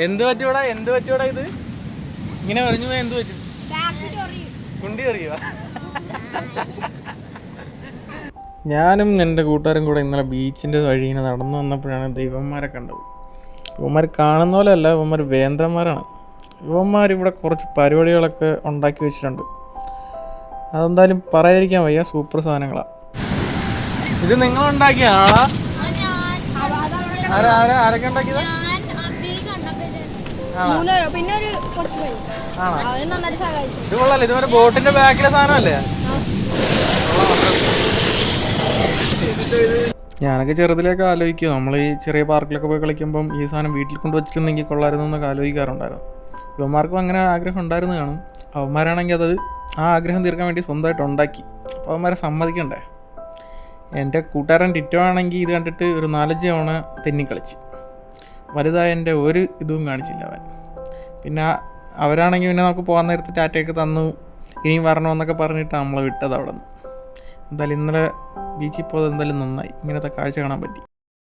എന്ത് പറ്റൂടാ ഇത് ഇങ്ങനെ പറഞ്ഞു പോയാൽ എന്ത് പറ്റും? കുണ്ടി എറിയുക. ഞാനും എൻ്റെ കൂട്ടുകാരും കൂടെ ഇന്നലെ ബീച്ചിൻ്റെ വഴി ഇങ്ങനെ നടന്നു വന്നപ്പോഴാണ് ദൈവന്മാരെ കണ്ടത്. ഇവന്മാർ കാണുന്ന പോലെ അല്ല, ഇവന്മാർ വേന്ദ്രന്മാരാണ്. ഇവന്മാരിവിടെ കുറച്ച് പരിപാടികളൊക്കെ ഉണ്ടാക്കി വെച്ചിട്ടുണ്ട്. അതെന്തായാലും പറയാതിരിക്കാൻ വയ്യ, സൂപ്പർ സാധനങ്ങളാണ്. ഇത് നിങ്ങൾ ഉണ്ടാക്കിയ ആളാ? ആരൊക്കെ ഉണ്ടാക്കിയതാ? ഇത് കൊള്ളാല്ലേ, ഇത് ബോട്ടിന്റെ ബാക്കിലെ സാധനമല്ലേ? ഞാനൊക്കെ ചെറുതിലൊക്കെ ആലോചിക്കും, നമ്മൾ ഈ ചെറിയ പാർക്കിലൊക്കെ പോയി കളിക്കുമ്പം ഈ സാധനം വീട്ടിൽ കൊണ്ടുവച്ചിട്ടുണ്ടെങ്കിൽ കൊള്ളായിരുന്നു എന്നൊക്കെ ആലോചിക്കാറുണ്ടായിരുന്നു. ഇവന്മാർക്കും അങ്ങനെ ആഗ്രഹം ഉണ്ടായിരുന്നു കാണും. അവന്മാരാണെങ്കിൽ അത് ആ ആഗ്രഹം തീർക്കാൻ വേണ്ടി സ്വന്തമായിട്ട് ഉണ്ടാക്കി. അപ്പോൾ അവന്മാരെ സമ്മതിക്കണ്ടേ. എൻ്റെ കൂട്ടുകാരൻ ടിറ്റോ ആണെങ്കിൽ ഇത് കണ്ടിട്ട് ഒരു 4-5 തവണ തെന്നിക്കളിച്ച്. വലുതായ എൻ്റെ ഒരു ഇതും കാണിച്ചില്ല അവൻ. പിന്നെ അവരാണെങ്കിൽ പിന്നെ നമുക്ക് പോകാൻ നേരത്ത് ടാറ്റയൊക്കെ തന്നു, ഇനിയും വരണമെന്നൊക്കെ പറഞ്ഞിട്ട് നമ്മളെ വിട്ടത് അവിടെ നിന്ന്. എന്തായാലും ഇന്നലെ ബീച്ചിൽ പോയത് എന്തായാലും നന്നായി, ഇങ്ങനത്തെ കാഴ്ച കാണാൻ പറ്റി.